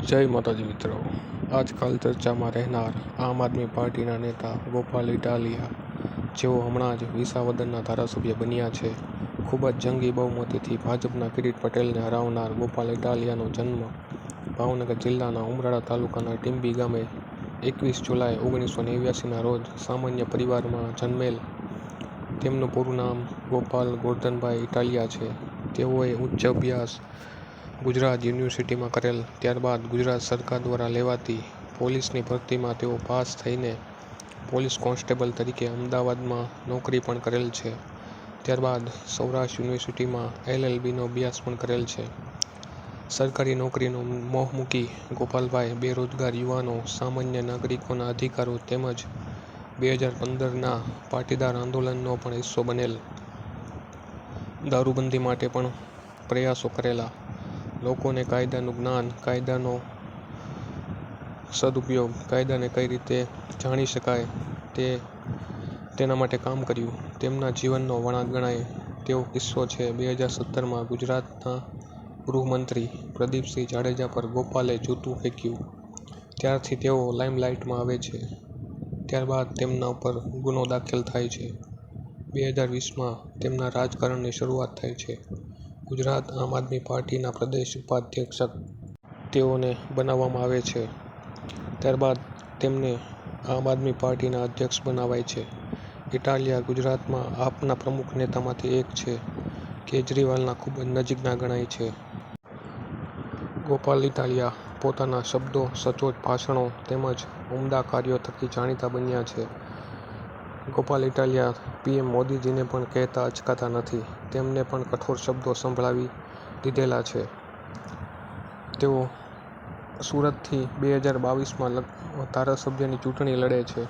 જય માતાજી મિત્રો, આજકાલ ચર્ચામાં રહેનાર આમ આદમી પાર્ટીના નેતા ગોપાલ ઇટાલિયા, જેઓ હમણાં જ વિસાવદરના ધારાસભ્ય બન્યા છે. ખૂબ જ જંગી બહુમતીથી ભાજપના કિરીટ પટેલને હરાવનાર ગોપાલ ઇટાલિયાનો જન્મ ભાવનગર જિલ્લાના ઉમરાળા તાલુકાના ટીંબી ગામે 21 જુલાઈ 1989ના રોજ સામાન્ય પરિવારમાં જન્મેલ. તેમનું પૂરું નામ ગોપાલ ગોરધનભાઈ ઇટાલિયા છે. તેઓએ ઉચ્ચ અભ્યાસ ગુજરાત યુનિવર્સિટીમાં કરેલ. ત્યારબાદ ગુજરાત સરકાર દ્વારા લેવાતી પોલીસની ભરતીમાં તેઓ પાસ થઈને પોલીસ કોન્સ્ટેબલ તરીકે અમદાવાદમાં નોકરી પણ કરેલ છે. ત્યારબાદ સૌરાષ્ટ્ર યુનિવર્સિટીમાં LLBનો અભ્યાસ પણ કરેલ છે. સરકારી નોકરીનો મોહ મૂકી ગોપાલભાઈ બેરોજગાર યુવાનો, સામાન્ય નાગરિકોના અધિકારો તેમજ 2015ના પાટીદાર આંદોલનનો પણ હિસ્સો બનેલ. દારૂબંધી માટે પણ પ્રયાસો કરેલા. લોકોને કાયદાનું જ્ઞાન, કાયદાનો સદુપયોગ, કાયદાને કઈ રીતે જાણી શકાય તેના માટે કામ કર્યું. તેમના જીવનનો વળાંક ગણાય તેવો કિસ્સો છે. 2017માં ગુજરાતના ગૃહમંત્રી પ્રદીપસિંહ જાડેજા પર ગોપાલે જૂતું ફેંક્યું. ત્યારથી તેઓ લાઇમલાઇટમાં આવે છે. ત્યારબાદ તેમના ઉપર ગુનો દાખલ થાય છે. 2020માં તેમના રાજકારણની શરૂઆત થાય છે. ગુજરાત આમ આદમી પાર્ટીના પ્રદેશ ઉપાધ્યક્ષ તેઓને બનાવવામાં આવે છે. ત્યારબાદ તેમને આમ આદમી પાર્ટીના અધ્યક્ષ બનાવાય છે. ઇટાલિયા ગુજરાતમાં આપના પ્રમુખ નેતામાંથી એક છે. કેજરીવાલના ખૂબ જ નજીકના ગણાય છે. ગોપાલ ઇટાલિયા પોતાના શબ્દો, સચોટ ભાષણો તેમજ ઉમદા કાર્યો થકી જાણીતા બન્યા છે. ગોપાલ ઇટાલિયા PM મોદીજીને પણ કહેતા અચકાતા નથી. તેમને પણ કઠોર શબ્દો સંભળાવી દીધેલા છે. તેઓ સુરતથી 2022માં ધારાસભ્યની ચૂંટણી લડે છે.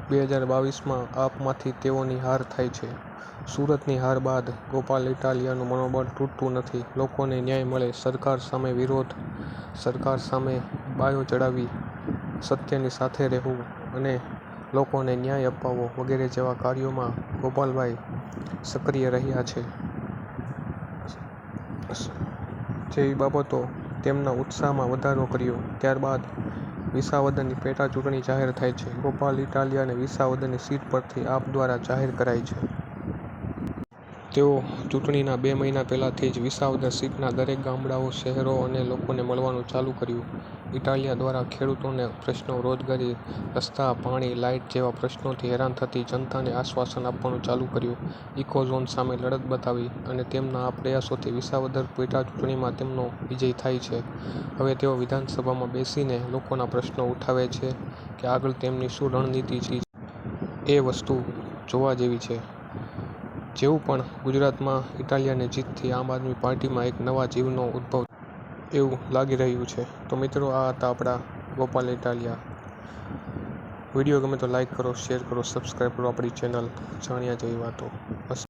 2022માં આપમાંથી તેઓની હાર થાય છે. સુરતની હાર બાદ ગોપાલ ઇટાલિયાનું મનોબળ તૂટતું નથી. લોકોને ન્યાય મળે, સરકાર સામે વિરોધ, સરકાર સામે બાયો ચડાવી સત્યની સાથે રહેવું અને લોકોને ન્યાય અપાવવો વગેરે જેવા કાર્યોમાં ગોપાલભાઈ સક્રિય રહ્યા છે. જેવી બાબતો તેમના ઉત્સાહમાં વધારો કર્યો. ત્યારબાદ વિસાવદરની પેટા ચૂંટણી જાહેર થાય છે. ગોપાલ ઇટાલિયાને વિસાવદરની સીટ પરથી આપ દ્વારા જાહેર કરાય છે. તેઓ ચૂંટણીના 2 મહિના પહેલાથી જ વિસાવદર સીટના દરેક ગામડાઓ, શહેરો અને લોકોને મળવાનું ચાલુ કર્યું. ઇટાલિયા દ્વારા ખેડૂતોના પ્રશ્નો, રોજગારી, રસ્તા, પાણી, લાઇટ જેવા પ્રશ્નોથી હેરાન થતી જનતાને આશ્વાસન આપવાનું ચાલુ કર્યું. ઇકોઝોન સામે લડત બતાવી અને તેમના આ પ્રયાસોથી વિસાવદર પેટા ચૂંટણીમાં તેમનો વિજય થાય છે. હવે તેઓ વિધાનસભામાં બેસીને લોકોના પ્રશ્નો ઉઠાવે છે કે આગળ તેમની શું રણનીતિ છે એ વસ્તુ જોવા જેવી છે. જેવું પણ ગુજરાતમાં ઇટાલિયાની જીતથી આમ આદમી પાર્ટીમાં એક નવા જીવનો ઉદ્ભવ એવું લાગી રહ્યું છે. તો મિત્રો, આ હતા આપણા ગોપાલ ઇટાલિયા. વિડીયો ગમે તો લાઈક કરો, શેર કરો, સબસ્ક્રાઈબ કરો આપણી ચેનલ જાણ્યા જેવી વાતો.